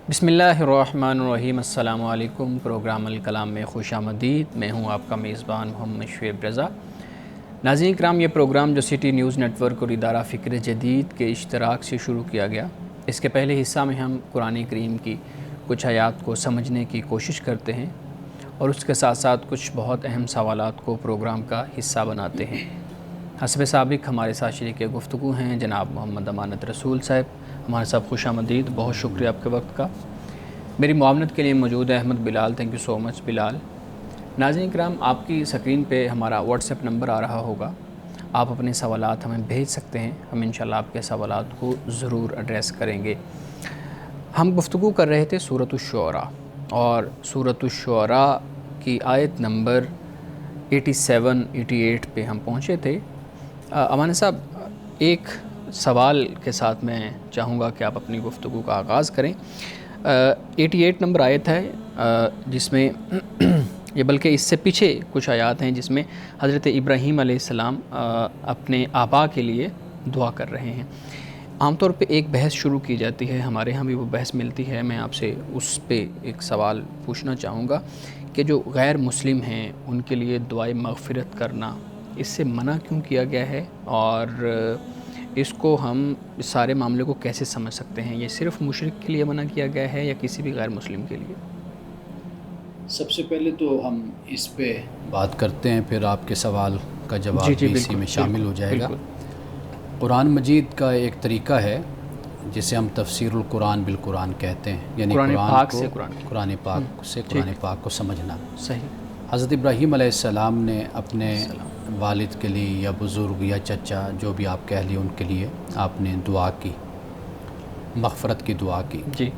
بسم اللہ الرحمن الرحیم۔ السلام علیکم۔ پروگرام الکلام میں خوش آمدید۔ میں ہوں آپ کا میزبان محمد شعیب رضا۔ ناظرین کرام، یہ پروگرام جو سٹی نیوز نیٹ ورک اور ادارہ فکر جدید کے اشتراک سے شروع کیا گیا، اس کے پہلے حصہ میں ہم قرآن کریم کی کچھ آیات کو سمجھنے کی کوشش کرتے ہیں اور اس کے ساتھ ساتھ کچھ بہت اہم سوالات کو پروگرام کا حصہ بناتے ہیں۔ حسب سابق ہمارے ساتھ شریک گفتگو ہیں جناب محمد امانت رسول صاحب۔ ہمارے ساتھ خوش آمدید، بہت شکریہ آپ کے وقت کا۔ میری معاونت کے لیے موجود ہے احمد بلال، تھینک یو سو مچ بلال۔ ناظرین کرام، آپ کی سکرین پہ ہمارا واٹس ایپ نمبر آ رہا ہوگا، آپ اپنے سوالات ہمیں بھیج سکتے ہیں، ہم انشاءاللہ آپ کے سوالات کو ضرور ایڈریس کریں گے۔ ہم گفتگو کر رہے تھے سورۃ الشعراء، اور سورۃ الشعراء کی آیت نمبر 87 پہ ہم پہنچے تھے۔ امان صاحب، ایک سوال کے ساتھ میں چاہوں گا کہ آپ اپنی گفتگو کا آغاز کریں۔ 88 نمبر آیت ہے جس میں یہ بلکہ اس سے پیچھے کچھ آیات ہیں جس میں حضرت ابراہیم علیہ السلام اپنے آبا کے لیے دعا کر رہے ہیں۔ عام طور پہ ایک بحث شروع کی جاتی ہے، ہمارے ہاں بھی وہ بحث ملتی ہے، میں آپ سے اس پہ ایک سوال پوچھنا چاہوں گا کہ جو غیر مسلم ہیں ان کے لیے دعائے مغفرت کرنا، اس سے منع کیوں کیا گیا ہے، اور اس کو ہم اس سارے معاملے کو کیسے سمجھ سکتے ہیں؟ یہ صرف مشرک کے لیے منع کیا گیا ہے یا کسی بھی غیر مسلم کے لیے؟ سب سے پہلے تو ہم اس پہ بات کرتے ہیں، پھر آپ کے سوال کا جواب بھی اسی میں شامل ہو جائے گا۔ قرآن مجید کا ایک طریقہ ہے جسے ہم تفسیر القرآن بالقرآن کہتے ہیں، یعنی قرآن پاک کو سمجھنا۔ صحیح۔ حضرت ابراہیم علیہ السلام نے اپنے والد کے لیے یا بزرگ یا چچا جو بھی آپ کہہ لیے ان کے لیے آپ نے دعا کی، مغفرت کی دعا کی۔ جی۔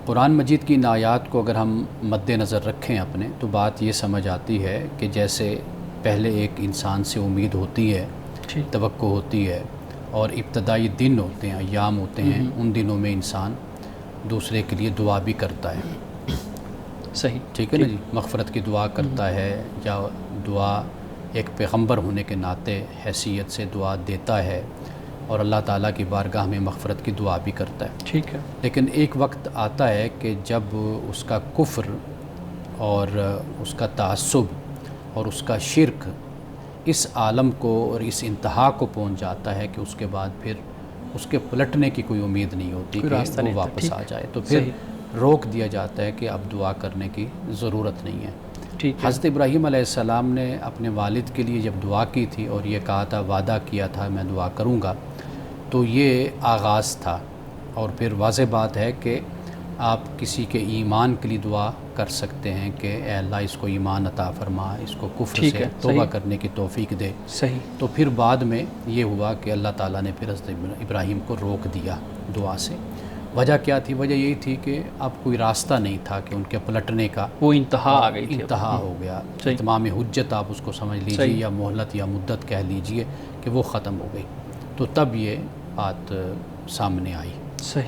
قرآن مجید کی ان آیات کو اگر ہم مد نظر رکھیں اپنے، تو بات یہ سمجھ آتی ہے کہ جیسے پہلے ایک انسان سے امید ہوتی ہے، توقع ہوتی ہے، اور ابتدائی دن ہوتے ہیں، ایام ہوتے ہیں، ان دنوں میں انسان دوسرے کے لیے دعا بھی کرتا ہے۔ صحیح، ٹھیک ہے نا جی، مغفرت کی دعا کرتا ہے، یا دعا ایک پیغمبر ہونے کے ناطے حیثیت سے دعا دیتا ہے، اور اللہ تعالیٰ کی بارگاہ میں مغفرت کی دعا بھی کرتا ہے۔ ٹھیک ہے۔ لیکن ایک وقت آتا ہے کہ جب اس کا کفر اور اس کا تعصب اور اس کا شرک اس عالم کو اور اس انتہا کو پہنچ جاتا ہے کہ اس کے بعد پھر اس کے پلٹنے کی کوئی امید نہیں ہوتی کہ وہ واپس آ جائے، تو پھر روک دیا جاتا ہے کہ اب دعا کرنے کی ضرورت نہیں ہے۔ حضرت ابراہیم علیہ السلام نے اپنے والد کے لیے جب دعا کی تھی اور یہ کہا تھا، وعدہ کیا تھا میں دعا کروں گا، تو یہ آغاز تھا۔ اور پھر واضح بات ہے کہ آپ کسی کے ایمان کے لیے دعا کر سکتے ہیں کہ اے اللہ اس کو ایمان عطا فرما، اس کو کفر سے توبہ کرنے کی توفیق دے۔ صحیح۔ تو پھر بعد میں یہ ہوا کہ اللہ تعالیٰ نے پھر حضرت ابراہیم کو روک دیا دعا سے۔ وجہ کیا تھی؟ وجہ یہی تھی کہ اب کوئی راستہ نہیں تھا کہ ان کے پلٹنے کا، وہ انتہا آ گئی تھی، انتہا ہو گیا، اتمام حجت آپ اس کو سمجھ لیجئے، یا مہلت یا مدت کہہ لیجئے کہ وہ ختم ہو گئی، تو تب یہ بات سامنے آئی۔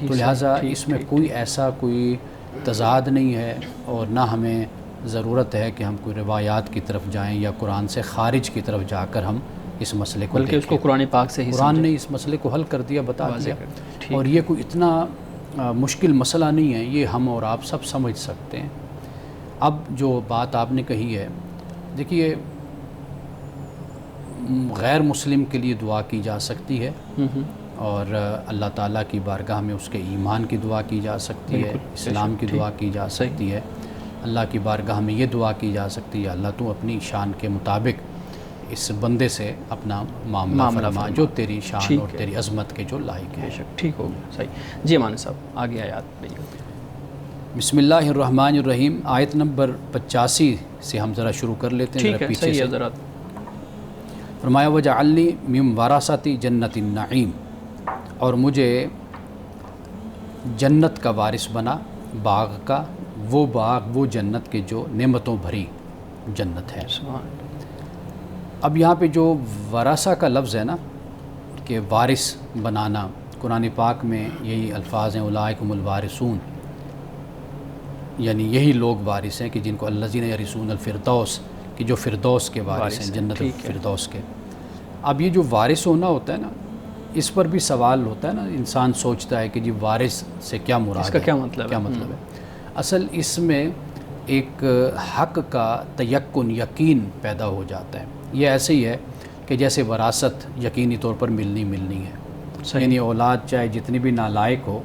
تو لہٰذا اس میں کوئی ایسا کوئی تضاد نہیں ہے، اور نہ ہمیں ضرورت ہے کہ ہم کوئی روایات کی طرف جائیں یا قرآن سے خارج کی طرف جا کر ہم اس مسئلے کو بلکہ اس کو قرآن پاک سے ہی قرآن نے اس مسئلے کو حل کر دیا، بتا دیا، اور یہ کوئی اتنا مشکل مسئلہ نہیں ہے، یہ ہم اور آپ سب سمجھ سکتے ہیں۔ اب جو بات آپ نے کہی ہے، دیکھیے غیر مسلم کے لیے دعا کی جا سکتی ہے، اور اللہ تعالیٰ کی بارگاہ میں اس کے ایمان کی دعا کی جا سکتی ہے، اسلام کی دعا کی جا سکتی ہے، اللہ کی بارگاہ میں یہ دعا کی جا سکتی ہے، اللہ تو اپنی شان کے مطابق اس بندے سے اپنا معاملہ فرما جو تیری شان اور تیری عظمت کے جو لائق ہے۔ ٹھیک ہو گیا، صحیح۔ جی امان صاحب، آگے آیات بھیجیے۔ بسم اللہ الرحمن الرحیم، آیت نمبر 85 سے ہم ذرا شروع کر لیتے ہیں، ذرا پیچھے سے۔ فرمایا وجعلنی من ورثۃ جنت النعیم، اور مجھے جنت کا وارث بنا، باغ کا، وہ باغ، وہ جنت کے جو نعمتوں بھری جنت ہے۔ اب یہاں پہ جو ورثہ کا لفظ ہے نا، کہ وارث بنانا، قرآن پاک میں یہی الفاظ ہیں، اولئک هم الوارثون، یعنی یہی لوگ وارث ہیں کہ جن کو الذین یرثون الفردوس، کہ جو فردوس کے وارث ہیں، جنت فردوس کے۔ اب یہ جو وارث ہونا ہوتا ہے نا، اس پر بھی سوال ہوتا ہے نا، انسان سوچتا ہے کہ جی وارث سے کیا مراد ہے، اس کا کیا مطلب ہے؟ اصل اس میں ایک حق کا تیقن، یقین پیدا ہو جاتا ہے. یہ ایسے ہی ہے کہ جیسے وراثت یقینی طور پر ملنی ہے، یعنی اولاد چاہے جتنی بھی نالائق ہو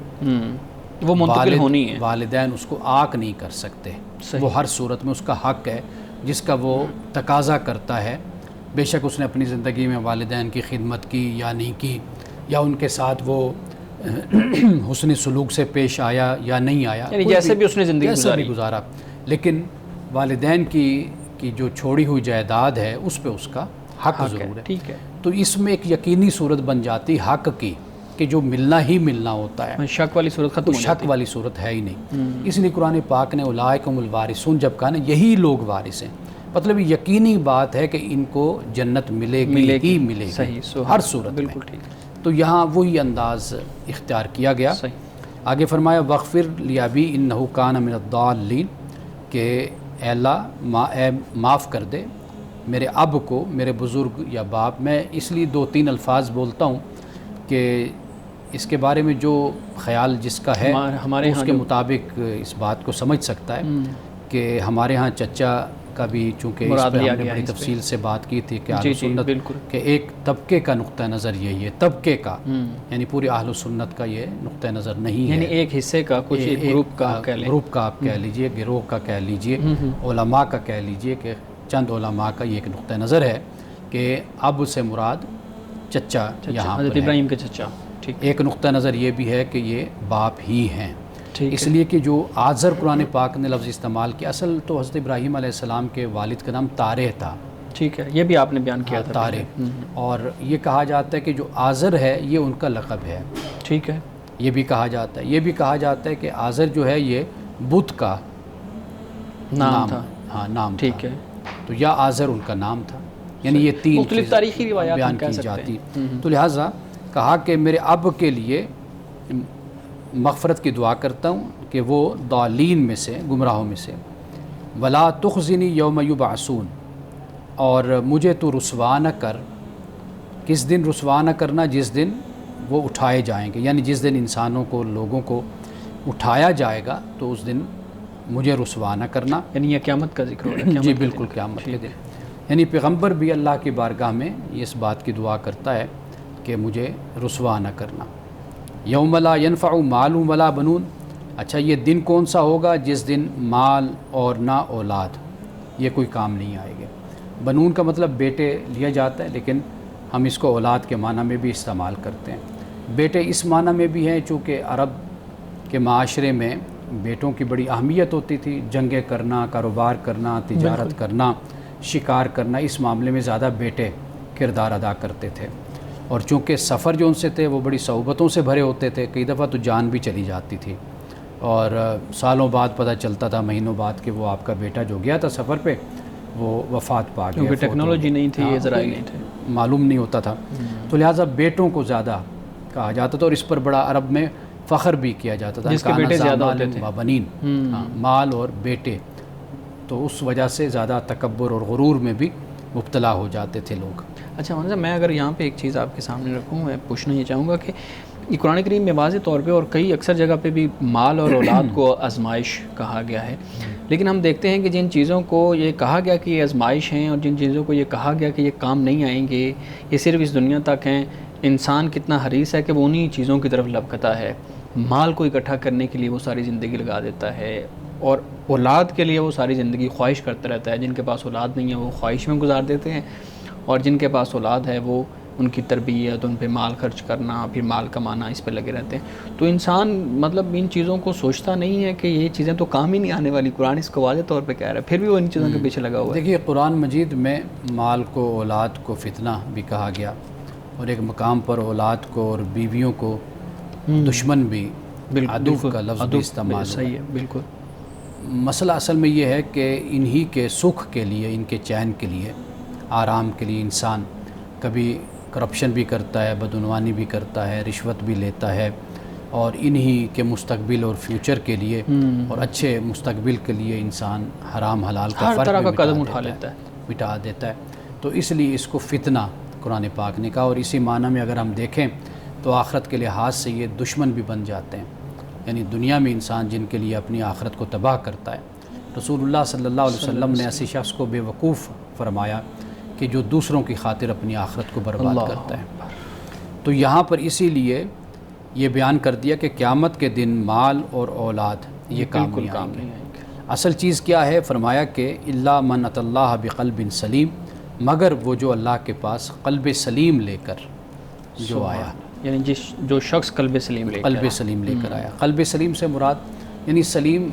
وہ منتقل ہونی ہے، والدین اس کو عاق نہیں کر سکتے. وہ ہر صورت میں اس کا حق ہے جس کا وہ تقاضا کرتا ہے، بے شک اس نے اپنی زندگی میں والدین کی خدمت کی یا نہیں کی، یا ان کے ساتھ وہ حسن سلوک سے پیش آیا یا نہیں آیا، یعنی جیسے بھی اس نے زندگی گزارا، لیکن والدین کی جو چھوڑی ہوئی جائیداد ہے اس پہ اس کا حق ضرور ہے. ٹھیک ہے. تو اس میں ایک یقینی صورت بن جاتی حق کی کہ جو ملنا ہی ملنا ہوتا ہے، شک والی صورت ختم ہو جاتی ہے. شک والی صورت ہے ہی نہیں. اس لیے قرآن پاک نے اولئک الوارثون جب کہا نا، یہی لوگ وارث ہیں، مطلب یقینی بات ہے کہ ان کو جنت ملے گی. ہر صورت میں. بالکل ٹھیک. تو یہاں وہی انداز اختیار کیا گیا. آگے فرمایا وغفر لیابی انہ کان من الضالین، کہ اے اللہ معاف کر دے میرے اب کو، میرے بزرگ یا باپ. میں اس لیے 2-3 الفاظ بولتا ہوں کہ اس کے بارے میں جو خیال جس کا ہے اس کے مطابق اس بات کو سمجھ سکتا ہے کہ ہمارے ہاں چچا کا بھی، چونکہ اس پہ ہم نے بڑی تفصیل سے بات کی تھی کہ اہل سنت کہ ایک طبقے کا نقطہ نظر یہی ہے، طبقے کا، یعنی پوری اہل سنت کا یہ نقطہ نظر نہیں ہے، یعنی ایک حصے کا، کچھ ایک گروپ کا آپ کہہ لیجئے، گروہ کا کہہ لیجئے، علماء کا کہہ لیجئے، کہ چند علماء کا یہ ایک نقطہ نظر ہے کہ اب سے مراد چچا یہاں حضرت ابراہیم کے چچا. ایک نقطہ نظر یہ بھی ہے کہ یہ باپ ہی ہیں، اس لیے کہ جو آزر قرآن پاک نے لفظ استعمال کیا، اصل تو حضرت ابراہیم علیہ السلام کے والد کا نام تارح تھا. ٹھیک ہے، یہ بھی آپ نے بیان کیا تھا. تارح. اور یہ کہا جاتا ہے کہ جو آزر ہے یہ ان کا لقب ہے. ٹھیک ہے. یہ بھی کہا جاتا ہے، یہ بھی کہا جاتا ہے کہ آزر جو ہے یہ بدھ کا نام تھا. ہاں نام. ٹھیک ہے. تو یا آزر ان کا نام تھا، یعنی یہ 3 مختلف تاریخی روایات بیان کی جاتی. تو لہٰذا کہا کہ میرے اب کے لیے مغفرت کی دعا کرتا ہوں کہ وہ ضالین میں سے، گمراہوں میں سے، ولا تخزنی یوم یبعثون، اور مجھے تو رسوا نہ کر. کس دن رسوا نہ کرنا؟ جس دن وہ اٹھائے جائیں گے، یعنی جس دن انسانوں کو، لوگوں کو اٹھایا جائے گا تو اس دن مجھے رسوا نہ کرنا. یعنی یہ قیامت کا ذکر ہو رہا ہے. جی بالکل، قیامت کے دن. یعنی پیغمبر بھی اللہ کی بارگاہ میں اس بات کی دعا کرتا ہے کہ مجھے رسوا نہ کرنا. یوم لا ینفع مال ولا بنون. اچھا یہ دن کون سا ہوگا؟ جس دن مال اور نہ اولاد، یہ کوئی کام نہیں آئے گا. بنون کا مطلب بیٹے لیا جاتا ہے، لیکن ہم اس کو اولاد کے معنی میں بھی استعمال کرتے ہیں. بیٹے اس معنی میں بھی ہیں چونکہ عرب کے معاشرے میں بیٹوں کی بڑی اہمیت ہوتی تھی. جنگیں کرنا، کاروبار کرنا، تجارت کرنا، شکار کرنا، اس معاملے میں زیادہ بیٹے کردار ادا کرتے تھے. اور چونکہ سفر جو ان سے تھے وہ بڑی صعوبتوں سے بھرے ہوتے تھے، کئی دفعہ تو جان بھی چلی جاتی تھی، اور سالوں بعد پتہ چلتا تھا، مہینوں بعد کہ وہ آپ کا بیٹا جو گیا تھا سفر پہ وہ وفات پا گیا، کیونکہ ٹیکنالوجی نہیں تھی، یہ ذرائع نہیں تھے، معلوم نہیں ہوتا تھا. تو لہٰذا بیٹوں کو زیادہ کہا جاتا تھا، اور اس پر بڑا عرب میں فخر بھی کیا جاتا تھا، جس کے بیٹے زیادہ ہوتے تھے، بنین، مال اور بیٹے. تو اس وجہ سے زیادہ تکبر اور غرور میں بھی مبتلا ہو جاتے تھے لوگ. اچھا مولانا صاحب، میں اگر یہاں پہ ایک چیز آپ کے سامنے رکھوں، میں پوچھنا یہ چاہوں گا کہ یہ قرآن کریم میں واضح طور پہ اور کئی اکثر جگہ پہ بھی مال اور اولاد کو آزمائش کہا گیا ہے، لیکن ہم دیکھتے ہیں کہ جن چیزوں کو یہ کہا گیا کہ یہ آزمائش ہیں، اور جن چیزوں کو یہ کہا گیا کہ یہ کام نہیں آئیں گے، یہ صرف اس دنیا تک ہیں، انسان کتنا حریص ہے کہ وہ انہی چیزوں کی طرف لبکتا ہے. مال کو اکٹھا کرنے کے لیے وہ ساری زندگی لگا دیتا ہے، اور اولاد کے لیے وہ ساری زندگی خواہش کرتا رہتا ہے. جن کے پاس اولاد نہیں ہے وہ خواہش میں گزار دیتے ہیں، اور جن کے پاس اولاد ہے وہ ان کی تربیت، ان پہ مال خرچ کرنا، پھر مال کمانا، اس پہ لگے رہتے ہیں. تو انسان مطلب ان چیزوں کو سوچتا نہیں ہے کہ یہ چیزیں تو کام ہی نہیں آنے والی. قرآن اس کو واضح طور پہ کہہ رہا ہے، پھر بھی وہ ان چیزوں کے پیچھے لگا ہوا ہے. دیکھیے قرآن مجید میں مال کو، اولاد کو فتنہ بھی کہا گیا، اور ایک مقام پر اولاد کو اور بیویوں کو دشمن بھی، عدو کا لفظ بھی استعمال. صحیح ہے، بالکل. مسئلہ اصل میں یہ ہے کہ انہی کے سکھ کے لیے، ان کے چین کے لیے، آرام کے لیے انسان کبھی کرپشن بھی کرتا ہے، بدعنوانی بھی کرتا ہے، رشوت بھی لیتا ہے، اور انہی کے مستقبل اور فیوچر کے لیے اور اچھے مستقبل کے لیے انسان حرام حلال کا ہر فرق طرح کا بھی قدم اٹھا لیتا ہے، مٹا دیتا ہے. تو اس لیے اس کو فتنہ قرآن پاک نے کہا، اور اسی معنی میں اگر ہم دیکھیں تو آخرت کے لحاظ سے یہ دشمن بھی بن جاتے ہیں، یعنی دنیا میں انسان جن کے لیے اپنی آخرت کو تباہ کرتا ہے۔ رسول اللہ صلی اللہ علیہ وسلم نے ایسے شخص کو بے وقوف فرمایا کہ جو دوسروں کی خاطر اپنی آخرت کو برباد کرتا ہے۔ تو یہاں پر اسی لیے یہ بیان کر دیا کہ قیامت کے دن مال اور اولاد یہ کام نہیں آئیں گے۔ اصل چیز کیا ہے؟ فرمایا کہ الا من ات اللہ بقلب سلیم، مگر وہ جو اللہ کے پاس قلب سلیم لے کر جو آیا، یعنی جو شخص قلب سلیم لے کر آیا۔ قلب سلیم سے مراد یعنی سلیم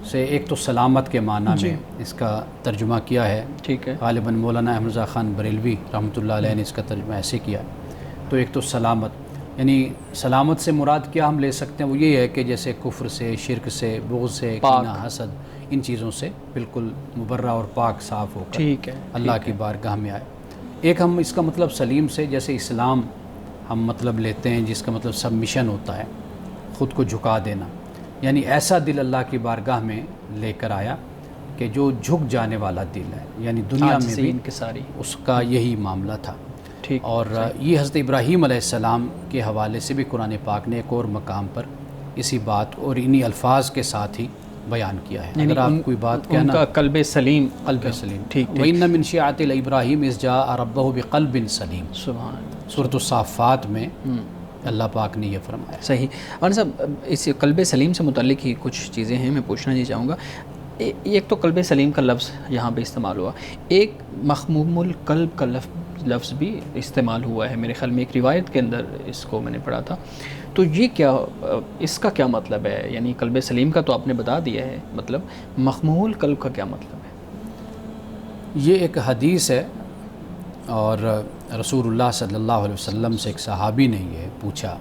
سے ایک تو سلامت کے معنی میں اس کا ترجمہ کیا ہے، ٹھیک ہے، غالباً مولانا احمد رضا خان بریلوی رحمۃ اللہ علیہ نے اس کا ترجمہ ایسے کیا ہے۔ تو ایک تو سلامت، یعنی سلامت سے مراد کیا ہم لے سکتے ہیں؟ وہ یہ ہے کہ جیسے کفر سے، شرک سے، بغض سے، کینہ، حسد، ان چیزوں سے بالکل مبرہ اور پاک صاف ہو کر ٹھیک ہے، اللہ کی بارگاہ میں آئے۔ ایک ہم اس کا مطلب سلیم سے جیسے اسلام ہم مطلب لیتے ہیں، جس کا مطلب سبمیشن ہوتا ہے، خود کو جھکا دینا، یعنی ایسا دل اللہ کی بارگاہ میں لے کر آیا کہ جو جھک جانے والا دل ہے، یعنی دنیا میں بھی انکساری، اس کا یہی معاملہ تھا۔ ٹھیک، اور یہ حضرت ابراہیم علیہ السلام کے حوالے سے بھی قرآن پاک نے ایک اور مقام پر اسی بات اور انہی الفاظ کے ساتھ ہی بیان کیا ہے۔ اگر آپ کوئی بات کہنا، ان کا قلب سلیم، ٹھیک، وَإِنَّ مِن شِيعَةِ الْإِبْرَاهِيمَ إِذْ جَاءَ رَبَّهُ بِقَلْبٍ سَلِيمٍ، سبحان، سورۃ الصافات میں اللہ پاک نے یہ فرمایا۔ صحیح۔ مولانا صاحب، اس قلب سلیم سے متعلق ہی کچھ چیزیں ہیں، میں پوچھنا نہیں چاہوں گا۔ ایک تو قلب سلیم کا لفظ یہاں پہ استعمال ہوا، ایک مخموم القلب کا لفظ بھی استعمال ہوا ہے میرے خیال میں، ایک روایت کے اندر اس کو میں نے پڑھا تھا۔ تو یہ کیا، اس کا کیا مطلب ہے؟ یعنی قلب سلیم کا تو آپ نے بتا دیا ہے مطلب، مخموم القلب کا کیا مطلب ہے؟ یہ ایک حدیث ہے، اور رسول اللہ صلی اللہ علیہ وسلم سے ایک صحابی نے یہ پوچھا،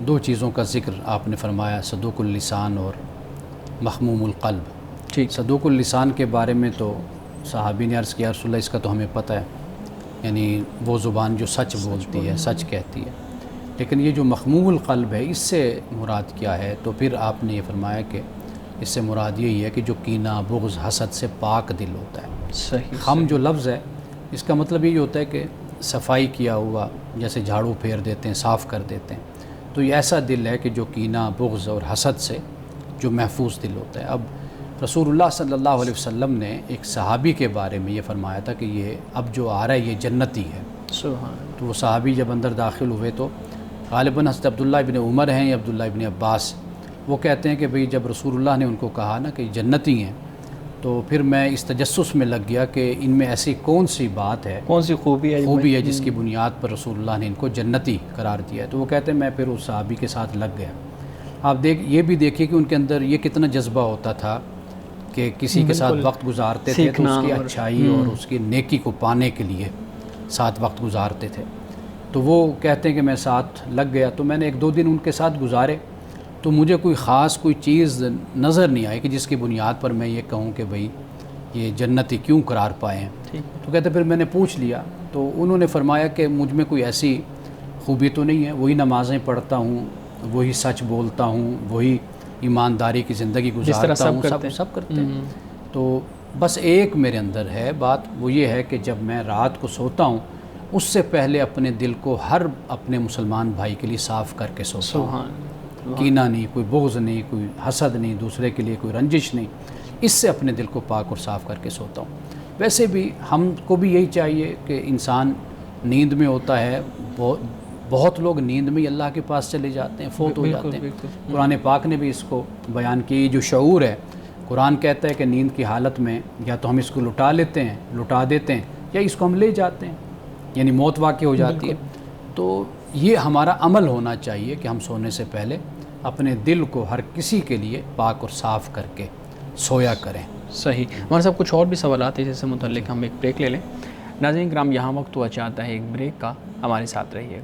دو چیزوں کا ذکر آپ نے فرمایا، صدوق اللسان اور مخموم القلب۔ ٹھیک، صدوق اللسان کے بارے میں تو صحابی نے عرض کیا رسول اللہ اس کا تو ہمیں پتہ ہے، یعنی وہ زبان جو سچ بولتی ہے، سچ کہتی ہے، لیکن یہ جو مخموم القلب ہے اس سے مراد کیا ہے؟ تو پھر آپ نے یہ فرمایا کہ اس سے مراد یہی ہے کہ جو کینہ، بغض، حسد سے پاک دل ہوتا ہے۔ صحیح۔ خم جو لفظ ہے اس کا مطلب یہی ہوتا ہے کہ صفائی کیا ہوا، جیسے جھاڑو پھیر دیتے ہیں، صاف کر دیتے ہیں، تو یہ ایسا دل ہے کہ جو کینہ، بغض اور حسد سے جو محفوظ دل ہوتا ہے۔ اب رسول اللہ صلی اللہ علیہ وسلم نے ایک صحابی کے بارے میں یہ فرمایا تھا کہ یہ اب جو آ رہا ہے یہ جنتی ہے۔ سبحان۔ تو وہ صحابی جب اندر داخل ہوئے تو غالباً حضرت عبداللہ ابن عمر ہیں یا عبداللہ ابن عباس، وہ کہتے ہیں کہ بھئی جب رسول اللہ نے ان کو کہا نا کہ جنتی ہیں، تو پھر میں اس تجسس میں لگ گیا کہ ان میں ایسی کون سی بات ہے، کون سی خوبی ہے جس کی بنیاد پر رسول اللہ نے ان کو جنتی قرار دیا ہے۔ تو وہ کہتے ہیں میں پھر اس صحابی کے ساتھ لگ گیا۔ آپ یہ بھی دیکھیے کہ ان کے اندر یہ کتنا جذبہ ہوتا تھا کہ کسی کے ساتھ وقت گزارتے تھے تو اس کی اچھائی اور اس کی نیکی کو پانے کے لیے ساتھ وقت گزارتے تھے۔ تو وہ کہتے ہیں کہ میں ساتھ لگ گیا، تو میں نے ایک دو دن ان کے ساتھ گزارے، تو مجھے کوئی خاص کوئی چیز نظر نہیں آئی کہ جس کی بنیاد پر میں یہ کہوں کہ بھئی یہ جنتی کیوں قرار پائے ہیں۔ تو کہتے پھر میں نے پوچھ لیا، تو انہوں نے فرمایا کہ مجھ میں کوئی ایسی خوبی تو نہیں ہے، وہی نمازیں پڑھتا ہوں، وہی سچ بولتا ہوں، وہی ایمانداری کی زندگی گزارتا ہوں، سب کرتے ہیں۔ تو بس ایک میرے اندر ہے بات، وہ یہ ہے کہ جب میں رات کو سوتا ہوں اس سے پہلے اپنے دل کو ہر اپنے مسلمان بھائی کے لیے صاف کر کے سوتا ہوں، کینہ نہیں، کوئی بغض نہیں، کوئی حسد نہیں، دوسرے کے لیے کوئی رنجش نہیں، اس سے اپنے دل کو پاک اور صاف کر کے سوتا ہوں۔ ویسے بھی ہم کو بھی یہی چاہیے کہ انسان نیند میں ہوتا ہے، بہت لوگ نیند میں اللہ کے پاس چلے جاتے ہیں، فوت ہو جاتے ہیں۔ قرآن پاک نے بھی اس کو بیان کی، جو شعور ہے، قرآن کہتا ہے کہ نیند کی حالت میں یا تو ہم اس کو لٹا دیتے ہیں یا اس کو ہم لے جاتے ہیں، یعنی موت واقع ہو جاتی ہے۔ تو یہ ہمارا عمل ہونا چاہیے کہ ہم سونے سے پہلے اپنے دل کو ہر کسی کے لیے پاک اور صاف کر کے سویا کریں۔ صحیح۔ ہمارے صاحب کچھ اور بھی سوالات ہیں جس سے متعلق ہم ایک بریک لے لیں۔ ناظرین کرام، یہاں وقت ہوا چاہتا ہے ایک بریک کا، ہمارے ساتھ رہیے۔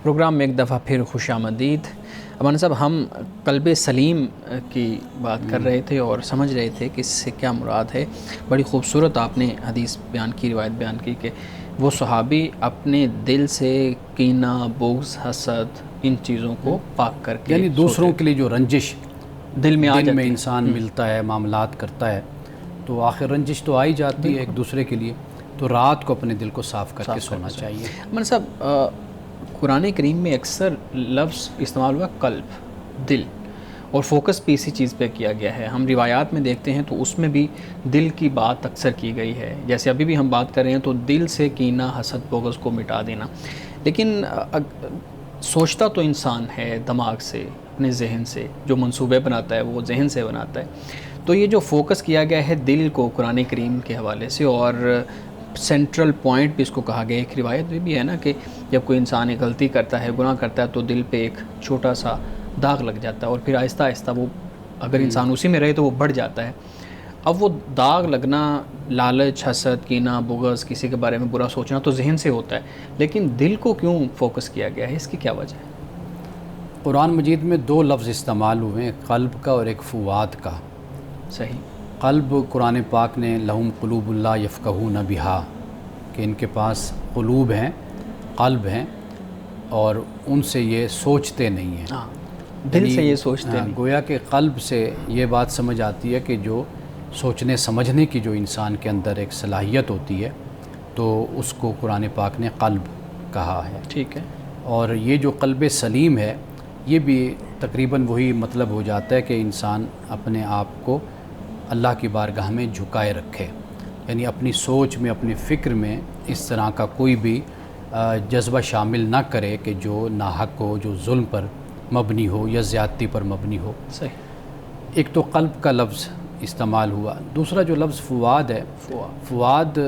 پروگرام میں ایک دفعہ پھر خوش آمدید۔ مولانا صاحب ہم قلب سلیم کی بات کر رہے تھے اور سمجھ رہے تھے کہ اس سے کیا مراد ہے. بڑی خوبصورت آپ نے حدیث بیان کی، روایت بیان کی کہ وہ صحابی اپنے دل سے کینہ، بغض، حسد ان چیزوں کو پاک کر کے، یعنی دوسروں کے لیے جو رنجش دل میں انسان ملتا ہے، معاملات کرتا ہے، تو آخر رنجش تو آ ہی جاتی ہے ایک دوسرے کے لیے، تو رات کو اپنے دل کو صاف کر کے سونا چاہیے. مولانا صاحب قرآن کریم میں اکثر لفظ استعمال ہوا قلب، دل، اور فوکس بھی اسی چیز پہ کیا گیا ہے. ہم روایات میں دیکھتے ہیں تو اس میں بھی دل کی بات اکثر کی گئی ہے. جیسے ابھی بھی ہم بات کر رہے ہیں تو دل سے کینہ، حسد، بغض کو مٹا دینا. لیکن سوچتا تو انسان ہے دماغ سے، اپنے ذہن سے، جو منصوبے بناتا ہے وہ ذہن سے بناتا ہے. تو یہ جو فوکس کیا گیا ہے دل کو قرآن کریم کے حوالے سے، اور سینٹرل پوائنٹ بھی اس کو کہا گیا. ایک روایت میں بھی ہے نا کہ جب کوئی انسان ایک غلطی کرتا ہے، گناہ کرتا ہے، تو دل پہ ایک چھوٹا سا داغ لگ جاتا ہے، اور پھر آہستہ آہستہ وہ، اگر انسان اسی میں رہے تو وہ بڑھ جاتا ہے. اب وہ داغ لگنا، لالچ، حسد، کینہ، بغض، کسی کے بارے میں برا سوچنا تو ذہن سے ہوتا ہے، لیکن دل کو کیوں فوکس کیا گیا ہے؟ اس کی کیا وجہ ہے؟ قرآن مجید میں دو لفظ استعمال ہوئے ہیں، قلب کا اور ایک فواد کا. صحیح. قلب قرآن پاک نے لہم قلوب لا یفقہون بہا، کہ ان کے پاس قلوب ہیں، قلب ہیں، اور ان سے یہ سوچتے نہیں ہیں. دل سے یہ سوچتے نہیں. گویا کہ قلب سے یہ بات سمجھ آتی ہے کہ جو سوچنے سمجھنے کی جو انسان کے اندر ایک صلاحیت ہوتی ہے تو اس کو قرآن پاک نے قلب کہا ہے. ٹھیک ہے. اور یہ جو قلب سلیم ہے یہ بھی تقریباً وہی مطلب ہو جاتا ہے کہ انسان اپنے آپ کو اللہ کی بارگاہ میں جھکائے رکھے، یعنی اپنی سوچ میں، اپنی فکر میں اس طرح کا کوئی بھی جذبہ شامل نہ کرے کہ جو ناحق ہو، جو ظلم پر مبنی ہو یا زیادتی پر مبنی ہو. صحیح. ایک تو قلب کا لفظ استعمال ہوا. دوسرا جو لفظ فواد ہے، فواد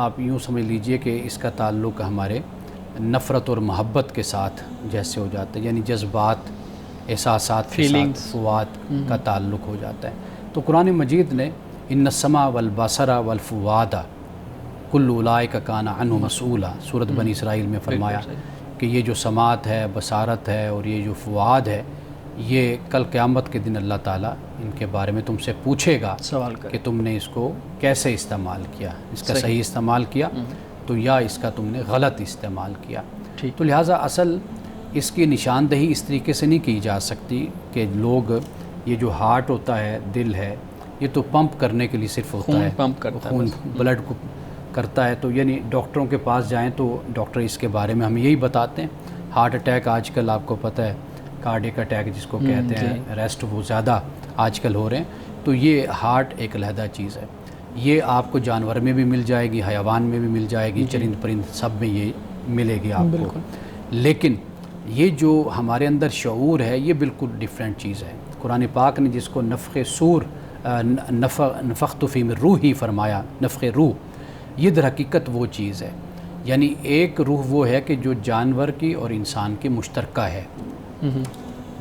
آپ یوں سمجھ لیجئے کہ اس کا تعلق ہمارے نفرت اور محبت کے ساتھ جیسے ہو جاتا ہے، یعنی جذبات، احساسات کے ساتھ فواد کا تعلق ہو جاتا ہے. تو قرآن مجید نے ان السمع والبصر والفؤاد کل اولئک کان عنہ مسئولا، سورۃ بنی اسرائیل میں فرمایا کہ یہ جو سماعت ہے، بصارت ہے، اور یہ جو فؤاد ہے، یہ کل قیامت کے دن اللہ تعالیٰ ان کے بارے میں تم سے پوچھے گا سوال کہ تم نے اس کو کیسے استعمال کیا، اس کا صحیح استعمال کیا تو یا اس کا تم نے غلط استعمال کیا. تو لہٰذا اصل اس کی نشاندہی اس طریقے سے نہیں کی جا سکتی کہ لوگ، یہ جو ہارٹ ہوتا ہے، دل ہے، یہ تو پمپ کرنے کے لیے صرف ہوتا ہے، خون بلڈ کو کرتا ہے. تو یعنی ڈاکٹروں کے پاس جائیں تو ڈاکٹر اس کے بارے میں ہمیں یہی بتاتے ہیں. ہارٹ اٹیک آج کل آپ کو پتہ ہے، کارڈیک اٹیک جس کو کہتے ہیں، ریسٹ وہ زیادہ آج کل ہو رہے ہیں. تو یہ ہارٹ ایک علیحدہ چیز ہے، یہ آپ کو جانور میں بھی مل جائے گی، حیوان میں بھی مل جائے گی، چرند پرند سب میں یہ ملے گی آپ کو. لیکن یہ جو ہمارے اندر شعور ہے یہ بالکل ڈیفرنٹ چیز ہے. قرآن پاک نے جس کو نفخ سور، نفخت فی من روحی فرمایا، نفخ روح، یہ در حقیقت وہ چیز ہے. یعنی ایک روح وہ ہے کہ جو جانور کی اور انسان کی مشترکہ ہے،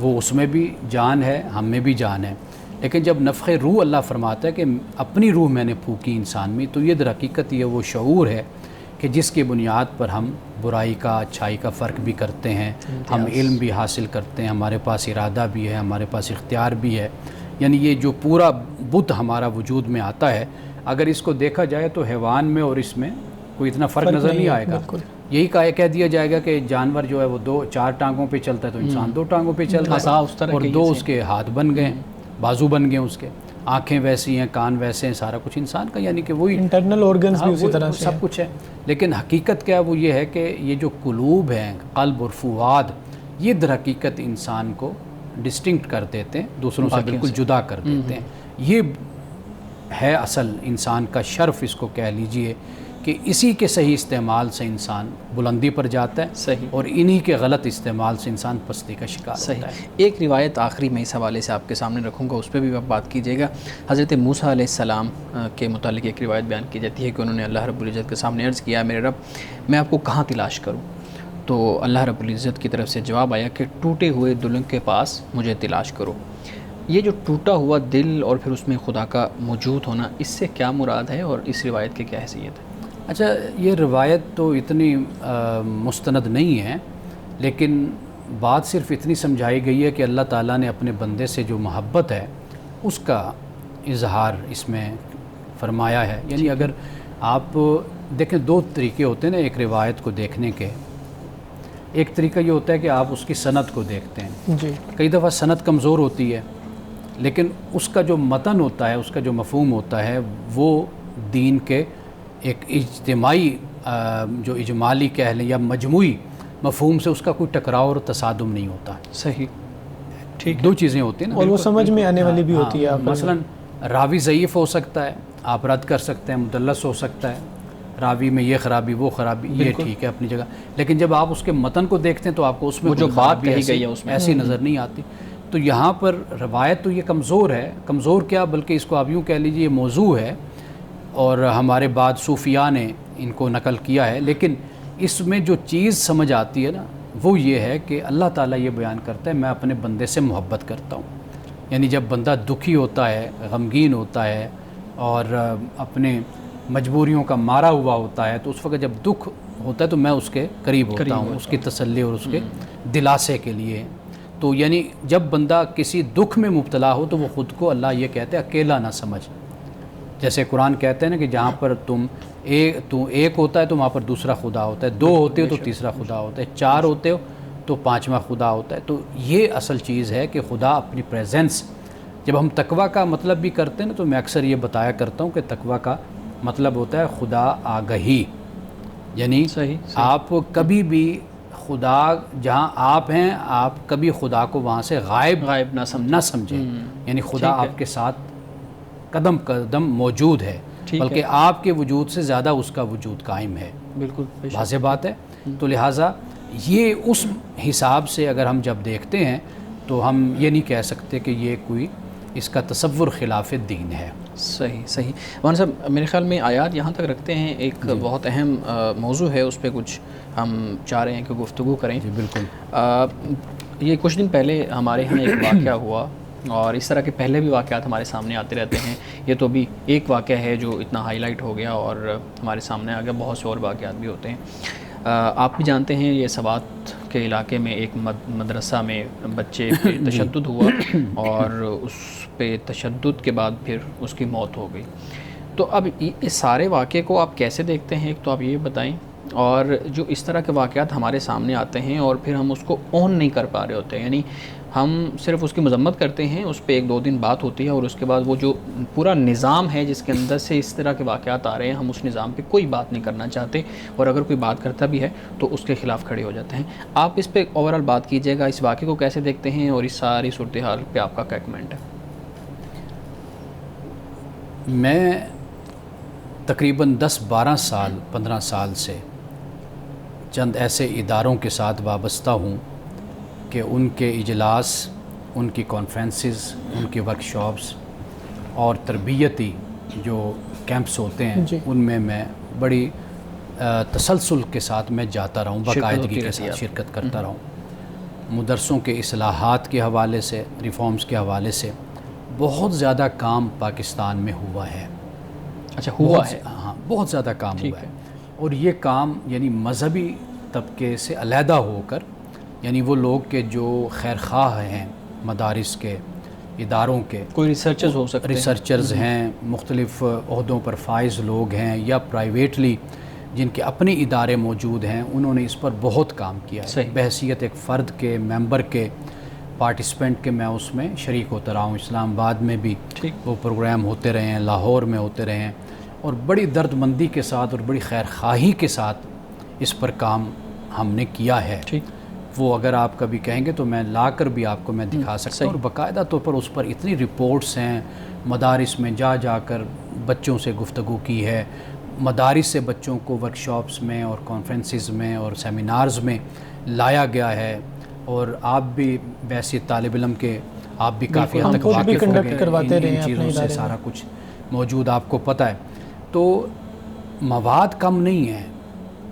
وہ اس میں بھی جان ہے، ہم میں بھی جان ہے. لیکن جب نفخ روح اللہ فرماتا ہے کہ اپنی روح میں نے پھونکی انسان میں، تو یہ در حقیقت یہ وہ شعور ہے کہ جس کی بنیاد پر ہم برائی کا، اچھائی کا فرق بھی کرتے ہیں، ہم علم بھی حاصل کرتے ہیں، ہمارے پاس ارادہ بھی ہے، ہمارے پاس اختیار بھی ہے. یعنی یہ جو پورا بت ہمارا وجود میں آتا ہے، اگر اس کو دیکھا جائے تو حیوان میں اور اس میں کوئی اتنا فرق نظر نہیں آئے گا. یہی کہہ دیا جائے گا کہ جانور جو ہے وہ چار ٹانگوں پہ چلتا ہے تو انسان دو ٹانگوں پہ چلتا ہے، اور دو اس کے ہاتھ بن گئے، بازو بن گئے، اس کے آنکھیں ویسی ہیں، کان ویسے ہیں، سارا کچھ انسان کا، یعنی کہ وہی انٹرنل آرگنز بھی اسی طرح سے سب کچھ ہے. لیکن حقیقت کیا ہے؟ وہ یہ ہے کہ یہ جو قلوب ہیں، قلب اور فؤاد، یہ در حقیقت انسان کو ڈسٹنکٹ کر دیتے ہیں، دوسروں سے بالکل جدا کر دیتے ہیں. یہ ہے اصل انسان کا شرف، اس کو کہہ لیجئے کہ اسی کے صحیح استعمال سے انسان بلندی پر جاتا ہے، اور انہی کے غلط استعمال سے انسان پستی کا شکار ہوتا ہے. ایک روایت آخری میں اس حوالے سے آپ کے سامنے رکھوں گا، اس پہ بھی آپ بات کیجیے گا. حضرت موسیٰ علیہ السلام کے متعلق ایک روایت بیان کی جاتی ہے کہ انہوں نے اللہ رب العزت کے سامنے عرض کیا، میرے رب میں آپ کو کہاں تلاش کروں؟ تو اللہ رب العزت کی طرف سے جواب آیا کہ ٹوٹے ہوئے دلوں کے پاس مجھے تلاش کرو. یہ جو ٹوٹا ہوا دل اور پھر اس میں خدا کا موجود ہونا، اس سے کیا مراد ہے اور اس روایت کی کیا حیثیت ہے؟ اچھا، یہ روایت تو اتنی مستند نہیں ہے، لیکن بات صرف اتنی سمجھائی گئی ہے کہ اللہ تعالیٰ نے اپنے بندے سے جو محبت ہے اس کا اظہار اس میں فرمایا ہے. یعنی اگر آپ دیکھیں 2 طریقے ہوتے ہیں نا ایک روایت کو دیکھنے کے. ایک طریقہ یہ ہوتا ہے کہ آپ اس کی سند کو دیکھتے ہیں. جی. کئی دفعہ سند کمزور ہوتی ہے لیکن اس کا جو متن ہوتا ہے، اس کا جو مفہوم ہوتا ہے، وہ دین کے ایک اجتماعی جو اجمالی کہہ لیں یا مجموعی مفہوم سے اس کا کوئی ٹکراؤ اور تصادم نہیں ہوتا. صحیح. ٹھیک. 2 چیزیں ہوتی ہیں نا، اور وہ سمجھ میں آنے والی بھی ہوتی ہے. مثلا راوی ضعیف ہو سکتا ہے، آپ رد کر سکتے ہیں، مدلس ہو سکتا ہے، راوی میں یہ خرابی وہ خرابی، یہ ٹھیک ہے اپنی جگہ. لیکن جب آپ اس کے متن کو دیکھتے ہیں تو آپ کو اس میں جو بات کہی گئی ہے اس میں ایسی نظر نہیں آتی. تو یہاں پر روایت تو یہ کمزور ہے، کمزور کیا بلکہ اس کو آپ یوں کہہ لیجیے یہ موضوع ہے اور ہمارے بعد صوفیاء نے ان کو نقل کیا ہے. لیکن اس میں جو چیز سمجھ آتی ہے نا وہ یہ ہے کہ اللہ تعالیٰ یہ بیان کرتا ہے میں اپنے بندے سے محبت کرتا ہوں. یعنی جب بندہ دکھی ہوتا ہے، غمگین ہوتا ہے اور اپنے مجبوریوں کا مارا ہوا ہوتا ہے تو اس وقت جب دکھ ہوتا ہے تو میں اس کے قریب ہوتا ہوں، اس کی تسلی اور اس کے دلاسے کے لیے. تو یعنی جب بندہ کسی دکھ میں مبتلا ہو تو وہ خود کو اللہ یہ کہتے ہیں اکیلا نہ سمجھ. جیسے قرآن کہتے ہیں نا کہ جہاں پر تم ایک ہوتا ہے تو وہاں پر دوسرا خدا ہوتا ہے، 2 ہوتے ہو تو تیسرا خدا ہوتا ہے، 4 ہوتے ہو تو 5واں خدا ہوتا ہے. تو یہ اصل چیز ہے کہ خدا اپنی پریزنس. جب ہم تقویٰ کا مطلب بھی کرتے ہیں نا تو میں اکثر یہ بتایا کرتا ہوں کہ تقویٰ کا مطلب ہوتا ہے خدا آگہی. یعنی آپ کبھی بھی خدا جہاں آپ ہیں آپ کبھی خدا کو وہاں سے غائب نہ سمجھیں. یعنی خدا آپ کے ساتھ قدم قدم موجود ہے، بلکہ آپ کے وجود سے زیادہ اس کا وجود قائم ہے. بالکل واضح بات ہے. تو لہٰذا یہ اس حساب سے اگر ہم جب دیکھتے ہیں تو ہم یہ نہیں کہہ سکتے کہ یہ کوئی اس کا تصور خلاف دین ہے. صحیح. مولانا صاحب میرے خیال میں آیات یہاں تک رکھتے ہیں، ایک بہت اہم موضوع ہے، اس پہ کچھ ہم چاہ رہے ہیں کہ گفتگو کریں. جی بالکل. یہ کچھ دن پہلے ہمارے یہاں ایک واقعہ ہوا اور اس طرح کے پہلے بھی واقعات ہمارے سامنے آتے رہتے ہیں. یہ تو بھی ایک واقعہ ہے جو اتنا ہائی لائٹ ہو گیا اور ہمارے سامنے آ گیا. بہت سے اور واقعات بھی ہوتے ہیں. آپ بھی جانتے ہیں یہ سوات کے علاقے میں ایک مدرسہ میں بچے پہ تشدد ہوا اور اس پہ تشدد کے بعد پھر اس کی موت ہو گئی. تو اب اس سارے واقعے کو آپ کیسے دیکھتے ہیں؟ ایک تو آپ یہ بتائیں. اور جو اس طرح کے واقعات ہمارے سامنے آتے ہیں اور پھر ہم اس کو اون نہیں کر پا رہے ہوتے ہیں، یعنی ہم صرف اس کی مذمت کرتے ہیں، اس پہ 1-2 دن بات ہوتی ہے اور اس کے بعد وہ جو پورا نظام ہے جس کے اندر سے اس طرح کے واقعات آ رہے ہیں ہم اس نظام پہ کوئی بات نہیں کرنا چاہتے، اور اگر کوئی بات کرتا بھی ہے تو اس کے خلاف کھڑے ہو جاتے ہیں. آپ اس پہ اوورآل بات کیجیے گا، اس واقعے کو کیسے دیکھتے ہیں اور اس ساری صورتحال پہ آپ کا کیا کمنٹ ہے؟ میں تقریباً 10-12 سال 15 سال سے چند ایسے اداروں کے ساتھ وابستہ ہوں کہ ان کے اجلاس، ان کی کانفرنسز، ان کی ورکشاپس اور تربیتی جو کیمپس ہوتے ہیں ان میں بڑی تسلسل کے ساتھ میں جاتا رہا ہوں، باقاعدگی کے ساتھ شرکت کرتا رہا ہوں. مدرسوں کے اصلاحات کے حوالے سے، ریفارمز کے حوالے سے بہت زیادہ کام پاکستان میں ہوا ہے. اچھا ہوا ہے؟ ہاں بہت زیادہ کام ہوا ہے. اور یہ کام یعنی مذہبی طبقے سے علیحدہ ہو کر، یعنی وہ لوگ کہ جو خیر خواہ ہیں مدارس کے، اداروں کے، کوئی ریسرچرز ہو سکتے ہیں، ریسرچرز ہیں، مختلف عہدوں پر فائز لوگ ہیں، یا پرائیویٹلی جن کے اپنے ادارے موجود ہیں، انہوں نے اس پر بہت کام کیا ہے. بحیثیت ایک فرد کے، ممبر کے، پارٹیسپینٹ کے میں اس میں شریک ہوتا رہا ہوں. اسلام آباد میں بھی وہ پروگرام ہوتے رہے ہیں، لاہور میں ہوتے رہے ہیں، اور بڑی درد مندی کے ساتھ اور بڑی خیر خواہی کے ساتھ اس پر کام ہم نے کیا ہے. وہ اگر آپ کبھی کہیں گے تو میں لا کر بھی آپ کو میں دکھا سکتا ہوں. اور باقاعدہ طور پر اس پر اتنی رپورٹس ہیں، مدارس میں جا کر بچوں سے گفتگو کی ہے، مدارس سے بچوں کو ورکشاپس میں اور کانفرنسز میں اور سیمینارز میں لایا گیا ہے. اور آپ بھی ویسے طالب علم کے آپ بھی کافی حد تک واقف ہو گئے ان چیزوں سے، سارا کچھ موجود آپ کو پتہ ہے. تو مواد کم نہیں ہے،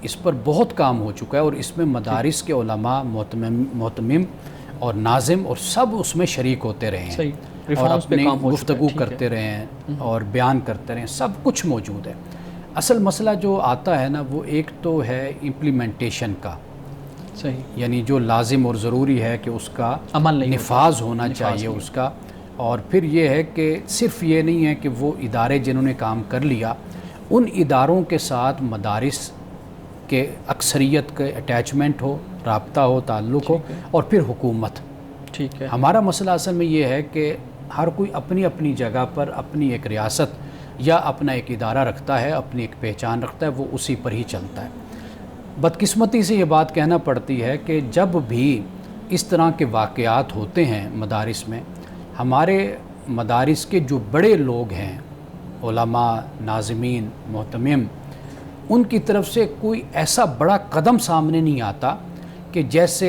اس پر بہت کام ہو چکا ہے، اور اس میں مدارس کے علماء، محتمم اور ناظم اور سب اس میں شریک ہوتے رہے ہیں اور اپنی گفتگو کرتے رہے ہیں اور بیان کرتے رہے ہیں. سب کچھ موجود ہے. اصل مسئلہ جو آتا ہے نا وہ ایک تو ہے امپلیمنٹیشن کا، صحیح، یعنی جو لازم اور ضروری ہے کہ اس کا عمل نہیں نفاذ ہونا چاہیے اس کا. اور پھر یہ ہے کہ صرف یہ نہیں ہے کہ وہ ادارے جنہوں نے کام کر لیا ان اداروں کے ساتھ مدارس کے اکثریت کے اٹیچمنٹ ہو, رابطہ ہو, تعلق ہو, اور پھر حکومت. ٹھیک ہے. ہمارا مسئلہ اصل میں یہ ہے کہ ہر کوئی اپنی اپنی جگہ پر اپنی ایک ریاست یا اپنا ایک ادارہ رکھتا ہے, اپنی ایک پہچان رکھتا ہے, وہ اسی پر ہی چلتا ہے. بدقسمتی سے یہ بات کہنا پڑتی ہے کہ جب بھی اس طرح کے واقعات ہوتے ہیں مدارس میں, ہمارے مدارس کے جو بڑے لوگ ہیں, علماء, ناظمین, محتمم, ان کی طرف سے کوئی ایسا بڑا قدم سامنے نہیں آتا کہ جیسے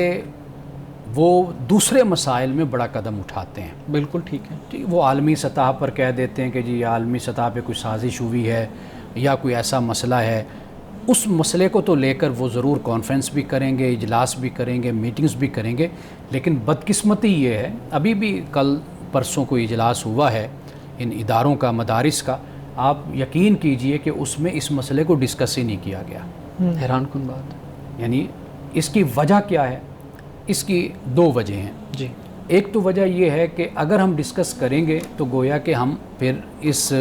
وہ دوسرے مسائل میں بڑا قدم اٹھاتے ہیں. بالکل ٹھیک ہے. وہ عالمی سطح پر کہہ دیتے ہیں کہ جی عالمی سطح پہ کوئی سازش ہوئی ہے یا کوئی ایسا مسئلہ ہے. اس مسئلے کو تو لے کر وہ ضرور کانفرنس بھی کریں گے, اجلاس بھی کریں گے, میٹنگز بھی کریں گے, لیکن بدقسمتی یہ ہے ابھی بھی کل پرسوں کو اجلاس ہوا ہے ان اداروں کا, مدارس کا, آپ یقین کیجئے کہ اس میں اس مسئلے کو ڈسکس ہی نہیں کیا گیا. حیران کن بات. یعنی اس کی وجہ کیا ہے؟ اس کی دو وجہ ہیں. جی. ایک تو وجہ یہ ہے کہ اگر ہم ڈسکس کریں گے تو گویا کہ ہم پھر اس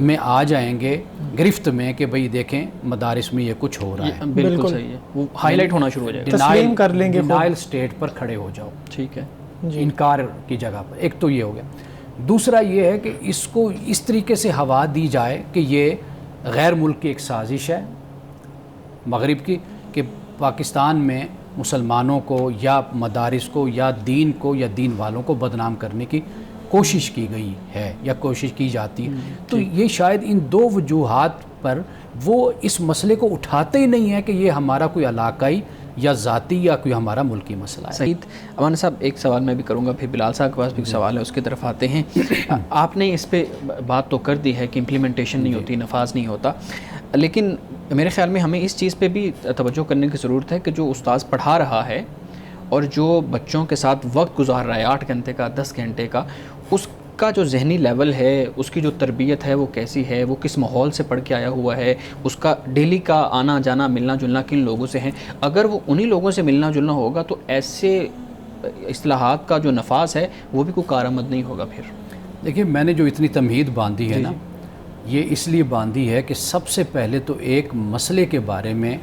میں آ جائیں گے گرفت میں کہ بھئی دیکھیں مدارس میں یہ کچھ ہو رہا ہے. بالکل صحیح ہے. وہ ہائی لائٹ ہونا شروع ہو جائے گا. تسلیم کر لیں گے, ڈینائل سٹیٹ پر کھڑے ہو جاؤ. ٹھیک ہے. انکار کی جگہ پر. ایک تو یہ ہو گیا. دوسرا یہ ہے کہ اس کو اس طریقے سے ہوا دی جائے کہ یہ غیر ملک کی ایک سازش ہے مغرب کی, کہ پاکستان میں مسلمانوں کو یا مدارس کو یا دین کو یا دین والوں کو بدنام کرنے کی کوشش کی گئی ہے یا کوشش کی جاتی ہے. تو یہ شاید ان دو وجوہات پر وہ اس مسئلے کو اٹھاتے ہی نہیں ہے کہ یہ ہمارا کوئی علاقائی یا ذاتی یا کوئی ہمارا ملکی مسئلہ ہے. سعید امان صاحب, ایک سوال میں بھی کروں گا, پھر بلال صاحب کے پاس بھی سوال ہے, اس کی طرف آتے ہیں. آپ نے اس پہ بات تو کر دی ہے کہ امپلیمنٹیشن نہیں ہوتی, نفاذ نہیں ہوتا, لیکن میرے خیال میں ہمیں اس چیز پہ بھی توجہ کرنے کی ضرورت ہے کہ جو استاذ پڑھا رہا ہے اور جو بچوں کے ساتھ وقت گزار رہا ہے 8 گھنٹے کا, 10 گھنٹے کا, اس کا جو ذہنی لیول ہے, اس کی جو تربیت ہے وہ کیسی ہے, وہ کس ماحول سے پڑھ کے آیا ہوا ہے, اس کا ڈیلی کا آنا جانا ملنا جلنا کن لوگوں سے ہیں. اگر وہ انہی لوگوں سے ملنا جلنا ہوگا تو ایسے اصلاحات کا جو نفاذ ہے وہ بھی کوئی کارآمد نہیں ہوگا. پھر دیکھیے میں نے جو اتنی تمہید باندھی ہے نا, یہ اس لیے باندھی ہے کہ سب سے پہلے تو ایک مسئلے کے بارے میں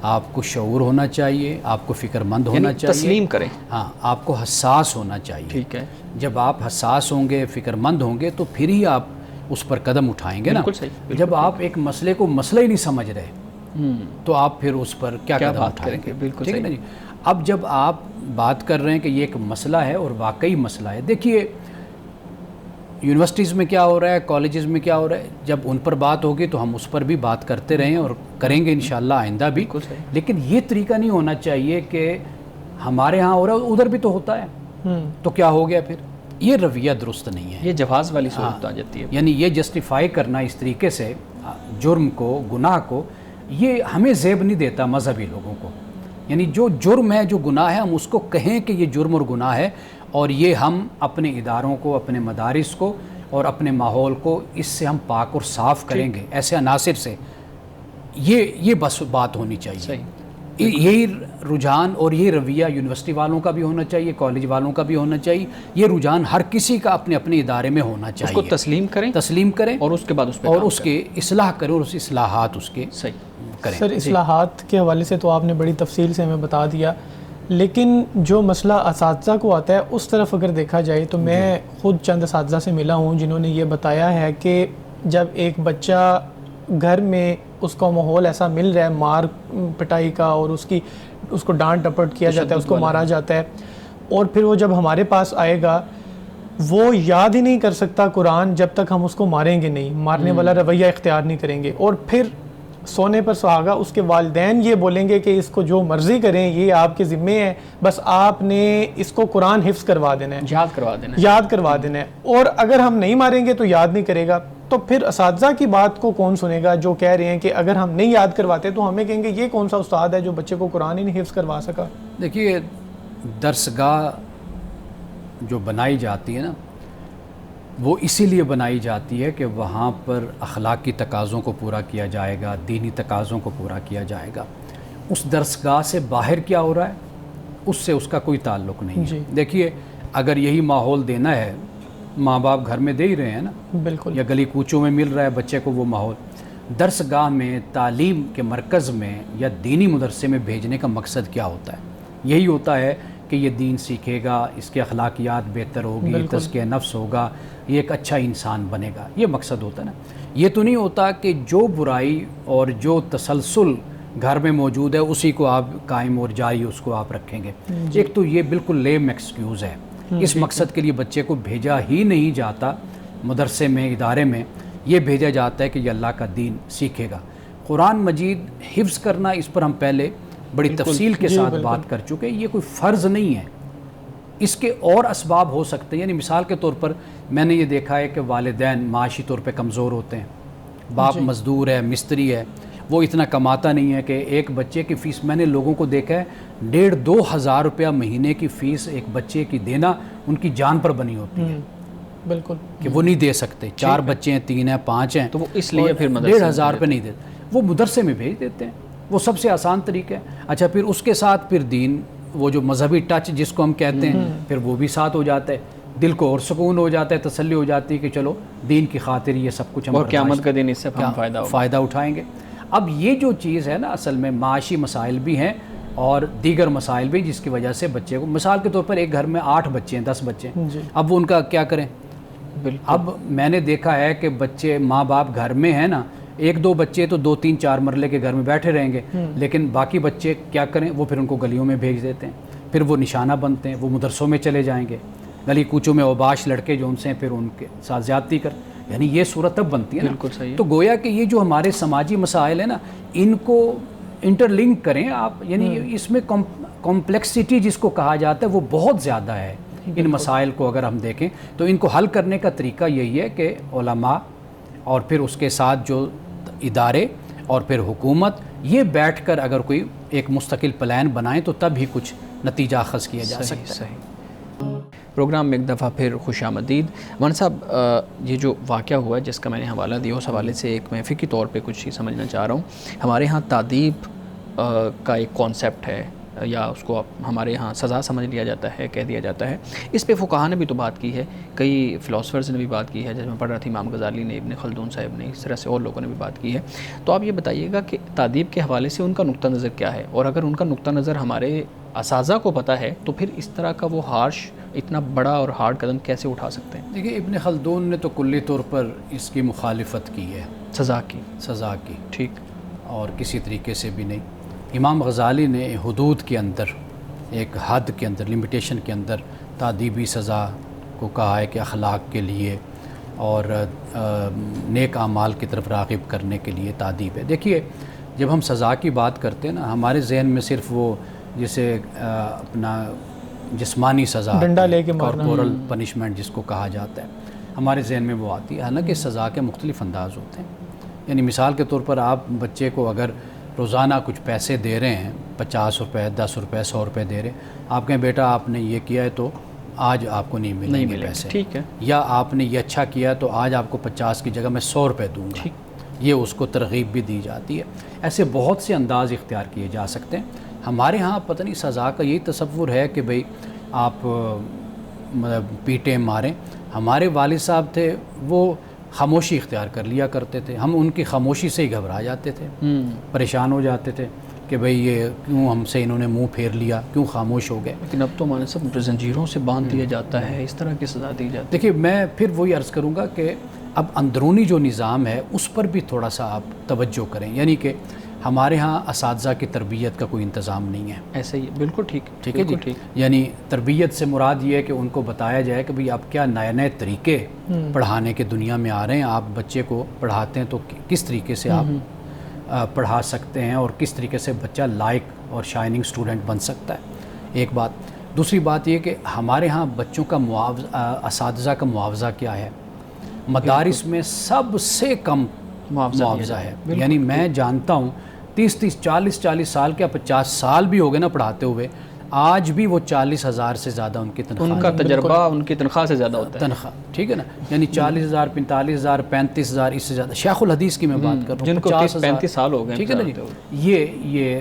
آپ کو شعور ہونا چاہیے, آپ کو فکر مند ہونا چاہیے, تسلیم کریں. ہاں, آپ کو حساس ہونا چاہیے. ٹھیک ہے. جب آپ حساس ہوں گے, فکر مند ہوں گے, تو پھر ہی آپ اس پر قدم اٹھائیں گے نا. بالکل صحیح. جب آپ ایک مسئلے کو مسئلہ ہی نہیں سمجھ رہے تو آپ پھر اس پر کیا قدم اٹھائیں گے؟ بالکل ٹھیک ہے نا جی. اب جب آپ بات کر رہے ہیں کہ یہ ایک مسئلہ ہے اور واقعی مسئلہ ہے, دیکھیے یونیورسٹیز میں کیا ہو رہا ہے, کالجز میں کیا ہو رہا ہے, جب ان پر بات ہوگی تو ہم اس پر بھی بات کرتے رہیں اور کریں گے انشاءاللہ آئندہ بھی. لیکن یہ طریقہ نہیں ہونا چاہیے کہ ہمارے ہاں ہو رہا ہے ادھر بھی تو ہوتا ہے تو کیا ہو گیا پھر. یہ رویہ درست نہیں ہے, یہ جواز والی صورت آ جاتی ہے. یعنی یہ جسٹیفائی کرنا اس طریقے سے جرم کو, گناہ کو, یہ ہمیں زیب نہیں دیتا مذہبی لوگوں کو. یعنی جو جرم ہے, جو گناہ ہے, ہم اس کو کہیں کہ یہ جرم اور گناہ ہے, اور یہ ہم اپنے اداروں کو, اپنے مدارس کو اور اپنے ماحول کو اس سے ہم پاک اور صاف کریں گے ایسے عناصر سے. یہ بس بات ہونی چاہیے. صحیح. یہی رجحان اور یہ رویہ یونیورسٹی والوں کا بھی ہونا چاہیے, کالج والوں کا بھی ہونا چاہیے. یہ رجحان ہر کسی کا اپنے اپنے ادارے میں ہونا چاہیے. اس کو تسلیم کریں اور اس کے بعد اس پہ اور اس کے اصلاح کریں اور اس اصلاحات اس کے کریں. سر اصلاحات کے حوالے سے تو آپ نے بڑی تفصیل سے ہمیں بتا دیا, لیکن جو مسئلہ اساتذہ کو آتا ہے اس طرف اگر دیکھا جائے تو میں خود چند اساتذہ سے ملا ہوں جنہوں نے یہ بتایا ہے کہ جب ایک بچہ گھر میں اس کا ماحول ایسا مل رہا ہے مار پٹائی کا, اور اس کو ڈانٹ ڈپٹ کیا جاتا ہے, اس کو مارا جاتا ہے, اور پھر وہ جب ہمارے پاس آئے گا وہ یاد ہی نہیں کر سکتا قرآن جب تک ہم اس کو ماریں گے نہیں, مارنے والا رویہ اختیار نہیں کریں گے, اور پھر سونے پر سہاگا اس کے والدین یہ بولیں گے کہ اس کو جو مرضی کریں, یہ آپ کے ذمے ہے, بس آپ نے اس کو قرآن حفظ کروا دینا ہے, یاد کروا دینا ہے, اور اگر ہم نہیں ماریں گے تو یاد نہیں کرے گا. تو پھر اساتذہ کی بات کو کون سنے گا جو کہہ رہے ہیں کہ اگر ہم نہیں یاد کرواتے تو ہمیں کہیں گے یہ کون سا استاد ہے جو بچے کو قرآن ہی نہیں حفظ کروا سکا. دیکھیے درسگاہ جو بنائی جاتی ہے نا, وہ اسی لیے بنائی جاتی ہے کہ وہاں پر اخلاقی تقاضوں کو پورا کیا جائے گا, دینی تقاضوں کو پورا کیا جائے گا. اس درسگاہ سے باہر کیا ہو رہا ہے اس سے اس کا کوئی تعلق نہیں ہے. دیکھیے اگر یہی ماحول دینا ہے، ماں باپ گھر میں دے ہی رہے ہیں نا، بالکل، یا گلی کوچوں میں مل رہا ہے بچے کو وہ ماحول، درسگاہ میں، تعلیم کے مرکز میں یا دینی مدرسے میں بھیجنے کا مقصد کیا ہوتا ہے؟ یہی ہوتا ہے کہ یہ دین سیکھے گا، اس کے اخلاقیات بہتر ہوگی، تزکیہ نفس ہوگا، یہ ایک اچھا انسان بنے گا، یہ مقصد ہوتا ہے نا. یہ تو نہیں ہوتا کہ جو برائی اور جو تسلسل گھر میں موجود ہے اسی کو آپ قائم اور جاری اس کو آپ رکھیں گے. ایک تو یہ بالکل لیم ایکسکیوز ہے، اس مقصد کے لیے بچے کو بھیجا ہی نہیں جاتا مدرسے میں، ادارے میں. یہ بھیجا جاتا ہے کہ یہ اللہ کا دین سیکھے گا. قرآن مجید حفظ کرنا، اس پر ہم پہلے بڑی تفصیل کے ساتھ بات کر چکے. یہ کوئی فرض نہیں ہے، اس کے اور اسباب ہو سکتے ہیں. یعنی مثال کے طور پر میں نے یہ دیکھا ہے کہ والدین معاشی طور پہ کمزور ہوتے ہیں، باپ مزدور ہے، مستری ہے، وہ اتنا کماتا نہیں ہے کہ ایک بچے کی فیس، میں نے لوگوں کو دیکھا ہے 1,500-2 ہزار روپیہ مہینے کی فیس ایک بچے کی دینا ان کی جان پر بنی ہوتی ہے. بالکل، کہ وہ نہیں دے سکتے. 4 بچے ہیں، 3 ہیں، 5 ہیں، تو وہ اس لیے پھر 1,500 روپے نہیں دیتے، وہ مدرسے میں بھیج دیتے ہیں. وہ سب سے آسان طریقہ ہے. اچھا پھر اس کے ساتھ پھر دین، وہ جو مذہبی ٹچ جس کو ہم کہتے ہیں، پھر وہ بھی ساتھ ہو جاتا ہے. دل کو اور سکون ہو جاتا ہے، تسلی ہو جاتی ہے کہ چلو دین کی خاطر یہ سب کچھ ہم اور قیامت کا دن اس سے ہم فائدہ اٹھائیں گے. اب یہ جو چیز ہے نا، اصل میں معاشی مسائل بھی ہیں اور دیگر مسائل بھی، جس کی وجہ سے بچے کو، مثال کے طور پر ایک گھر میں 8 بچے ہیں، 10 بچے ہیں، اب وہ ان کا کیا کریں؟ اب میں نے دیکھا ہے کہ بچے، ماں باپ گھر میں ہیں نا، 1-2 بچے تو 2-3-4 مرلے کے گھر میں بیٹھے رہیں گے، لیکن باقی بچے کیا کریں؟ وہ پھر ان کو گلیوں میں بھیج دیتے ہیں، پھر وہ نشانہ بنتے ہیں، وہ مدرسوں میں چلے جائیں گے، گلی کوچوں میں اوباش لڑکے جو ان سے پھر ان کے ساتھ زیادتی کر، یعنی یہ صورت اب بنتی ہے نا. بالکل صحیح. تو گویا کہ یہ جو ہمارے سماجی مسائل ہیں نا، ان کو انٹر لنک کریں آپ، یعنی اس میں کمپلیکسٹی جس کو کہا جاتا ہے وہ بہت زیادہ ہے. ان مسائل کو اگر ہم دیکھیں تو ان کو حل کرنے کا طریقہ یہی ہے کہ علماء اور پھر اس کے ساتھ جو ادارے اور پھر حکومت، یہ بیٹھ کر اگر کوئی ایک مستقل پلان بنائیں تو تب ہی کچھ نتیجہ اخذ کیا جا سکتا ہے. پروگرام میں ایک دفعہ پھر خوش آمدید. مولانا صاحب، یہ جو واقعہ ہوا ہے جس کا میں نے حوالہ دیا، اس حوالے سے ایک میں فقہی طور پہ کچھ ہی سمجھنا چاہ رہا ہوں. ہمارے ہاں تعدیب کا ایک کانسیپٹ ہے، یا اس کو ہمارے ہاں سزا سمجھ لیا جاتا ہے، کہہ دیا جاتا ہے. اس پہ فقہا نے بھی تو بات کی ہے، کئی فلاسفرز نے بھی بات کی ہے، جیسے میں پڑھ رہا تھا امام غزالی نے، ابن خلدون صاحب نے، اس طرح سے اور لوگوں نے بھی بات کی ہے. تو آپ یہ بتائیے گا کہ تعدیب کے حوالے سے ان کا نقطہ نظر کیا ہے، اور اگر ان کا نقطہ نظر ہمارے اساتذہ کو پتہ ہے تو پھر اس طرح کا وہ ہارش، اتنا بڑا اور ہارڈ قدم کیسے اٹھا سکتے ہیں؟ دیکھیے ابن خلدون نے تو کلی طور پر اس کی مخالفت کی ہے، سزا کی. ٹھیک. اور کسی طریقے سے بھی نہیں. امام غزالی نے حدود کے اندر، ایک حد کے اندر، لمیٹیشن کے اندر تعدیبی سزا کو کہا ہے کہ اخلاق کے لیے اور نیک اعمال کی طرف راغب کرنے کے لیے تعدیب ہے. دیکھیے جب ہم سزا کی بات کرتے ہیں نا، ہمارے ذہن میں صرف وہ جیسے اپنا جسمانی سزا، ڈنڈا لے کے مارنا، کارپورل پنشمنٹ جس کو کہا جاتا ہے، ہمارے ذہن میں وہ آتی ہے. حالانکہ سزا کے مختلف انداز ہوتے ہیں. یعنی مثال کے طور پر آپ بچے کو اگر روزانہ کچھ پیسے دے رہے ہیں، 50 روپے، 10 روپے، 100 روپے دے رہے ہیں، آپ کہیں بیٹا آپ نے یہ کیا ہے تو آج آپ کو نہیں ملیں گے پیسے. ٹھیک ہے. یا آپ نے یہ اچھا کیا ہے تو آج آپ کو 50 کی جگہ میں 100 روپے دوں گا. یہ اس کو ترغیب بھی دی جاتی ہے. ایسے بہت سے انداز اختیار کیے جا سکتے ہیں. ہمارے ہاں پتہ نہیں سزا کا یہی تصور ہے کہ بھئی آپ مطلب پیٹیں ماریں. ہمارے والد صاحب تھے وہ خاموشی اختیار کر لیا کرتے تھے. ہم ان کی خاموشی سے ہی گھبرا جاتے تھے، پریشان ہو جاتے تھے کہ بھئی یہ کیوں ہم سے انہوں نے منہ پھیر لیا، کیوں خاموش ہو گئے. لیکن اب تو ہمارے سب زنجیروں سے باندھ دیا جاتا ہے، اس طرح کی سزا دی جاتی ہے. دیکھیے میں پھر وہی عرض کروں گا کہ اب اندرونی جو نظام ہے اس پر بھی تھوڑا سا آپ توجہ کریں. یعنی کہ ہمارے ہاں اساتذہ کی تربیت کا کوئی انتظام نہیں ہے. ایسے ہی بالکل ٹھیک ہے جی. یعنی تربیت سے مراد یہ ہے کہ ان کو بتایا جائے کہ بھئی آپ کیا نئے نئے طریقے پڑھانے کے دنیا میں آ رہے ہیں. آپ بچے کو پڑھاتے ہیں تو کس طریقے سے آپ پڑھا سکتے ہیں اور کس طریقے سے بچہ لائق اور شائننگ اسٹوڈنٹ بن سکتا ہے. ایک بات. دوسری بات یہ کہ ہمارے ہاں بچوں کا اساتذہ کا معاوضہ کیا ہے. مدارس میں سب سے کم معاوضہ ہے. یعنی میں جانتا ہوں 30-40 سال کیا 50 سال بھی ہو گئے نا پڑھاتے ہوئے، آج بھی وہ 40,000 سے زیادہ ان کی تنخواہ ان کا تجربہ ان کی تنخواہ سے زیادہ ہوتا ہے. تنخواہ ٹھیک ہے نا, یعنی 40,000 45,000 35,000 اس سے زیادہ. شیخ الحدیث کی میں بات کر رہا ہوں, جن کو 35 سال ہو گئے, ٹھیک ہے نا جی. یہ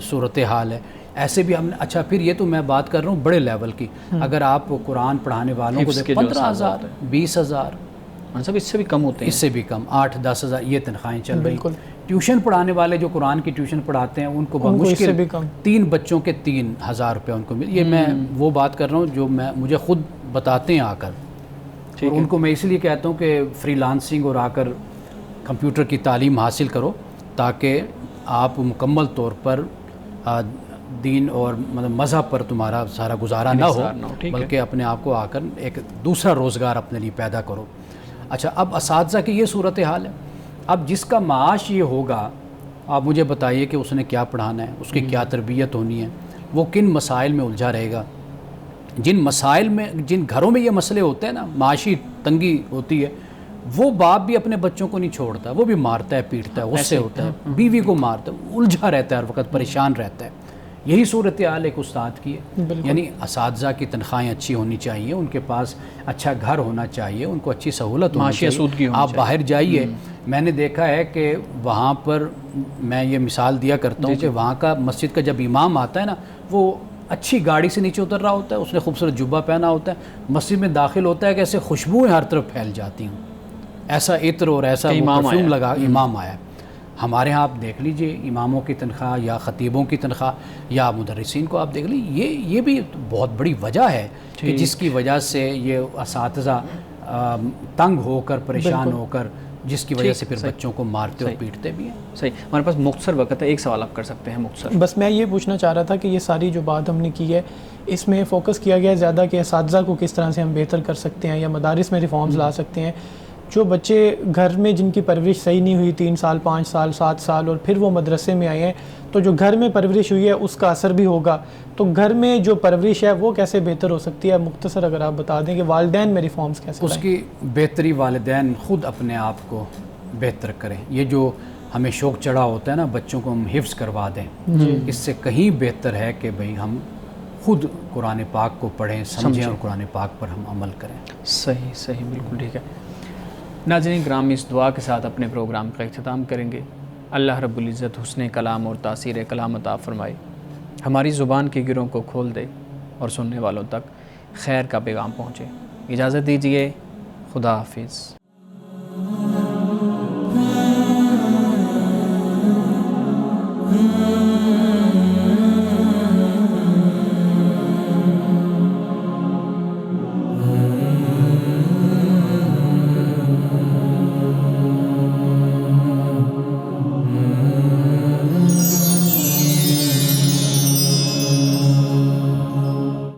صورتحال ہے. ایسے بھی ہم نے, اچھا پھر یہ تو میں بات کر رہا ہوں بڑے لیول کی. اگر آپ قرآن پڑھانے والوں کو 15,000 20,000 سب اس سے بھی کم ہوتے ہیں, اس سے بھی کم 8-10,000 یہ تنخواہیں چل رہی ہیں. ٹیوشن پڑھانے والے جو قرآن کی ٹیوشن پڑھاتے ہیں ان کو بمشکل 3 بچوں کے 3,000 روپے ان کو مل. یہ میں وہ بات کر رہا ہوں جو مجھے خود بتاتے ہیں آ کر. اور ان کو میں اس لیے کہتا ہوں کہ فری لانسنگ اور آ کر کمپیوٹر کی تعلیم حاصل کرو تاکہ آپ مکمل طور پر دین اور مطلب مذہب پر تمہارا سارا گزارا نہ ہو, بلکہ اپنے آپ کو آ کر ایک دوسرا روزگار اپنے لیے پیدا کرو. اچھا اب اساتذہ کی یہ صورتحال ہے. اب جس کا معاش یہ ہوگا, آپ مجھے بتائیے کہ اس نے کیا پڑھانا ہے, اس کی کیا تربیت ہونی ہے, وہ کن مسائل میں الجھا رہے گا. جن مسائل میں, جن گھروں میں یہ مسئلے ہوتے ہیں نا, معاشی تنگی ہوتی ہے, وہ باپ بھی اپنے بچوں کو نہیں چھوڑتا, وہ بھی مارتا ہے پیٹتا ہے, غصے ہوتا ہے, بیوی کو مارتا ہے, الجھا رہتا ہے ہر وقت, پریشان رہتا ہے. یہی صورتحال ایک استاد کی ہے. یعنی اساتذہ کی تنخواہیں اچھی ہونی چاہیے, ان کے پاس اچھا گھر ہونا چاہیے, ان کو اچھی سہولت ہونی چاہیے. آپ باہر جائیے, میں نے دیکھا ہے کہ وہاں پر میں یہ مثال دیا کرتا ہوں کہ وہاں کا مسجد کا جب امام آتا ہے نا, وہ اچھی گاڑی سے نیچے اتر رہا ہوتا ہے, اس نے خوبصورت جبہ پہنا ہوتا ہے, مسجد میں داخل ہوتا ہے کہ ایسے خوشبوئیں ہر طرف پھیل جاتی ہیں, ایسا عطر اور ایسا پرفیوم لگا امام آیا. ہمارے ہاں آپ دیکھ لیجئے اماموں کی تنخواہ یا خطیبوں کی تنخواہ یا مدرسین کو آپ دیکھ لیجئے, یہ بھی بہت بڑی وجہ ہے کہ جس کی وجہ سے یہ اساتذہ تنگ ہو کر, پریشان ہو کر, جس کی وجہ سے پھر بچوں کو مارتے اور پیٹتے بھی ہیں. صحیح. ہمارے پاس مختصر وقت ہے, ایک سوال آپ کر سکتے ہیں مختصر. بس میں یہ پوچھنا چاہ رہا تھا کہ یہ ساری جو بات ہم نے کی ہے اس میں فوکس کیا گیا ہے زیادہ کہ اساتذہ کو کس طرح سے ہم بہتر کر سکتے ہیں یا مدارس میں ریفارمز لا سکتے ہیں. جو بچے گھر میں جن کی پرورش صحیح نہیں ہوئی 3 سال 5 سال 7 سال اور پھر وہ مدرسے میں آئے ہیں, تو جو گھر میں پرورش ہوئی ہے اس کا اثر بھی ہوگا. تو گھر میں جو پرورش ہے وہ کیسے بہتر ہو سکتی ہے, مختصر اگر آپ بتا دیں کہ والدین میں ریفارمز کیسے اس کی بہتری والدین خود اپنے آپ کو بہتر کریں. یہ جو ہمیں شوق چڑھا ہوتا ہے نا بچوں کو ہم حفظ کروا دیں, اس سے کہیں بہتر ہے کہ بھئی ہم خود قرآن پاک کو پڑھیں, سمجھیں اور قرآن پاک پر ہم عمل کریں. صحیح بالکل ٹھیک ہے. ناظرین کرام, اس دعا کے ساتھ اپنے پروگرام کا اختتام کریں گے. اللہ رب العزت حسن کلام اور تاثیر کلام عطا فرمائے, ہماری زبان کے گروں کو کھول دے اور سننے والوں تک خیر کا پیغام پہنچے. اجازت دیجیے, خدا حافظ.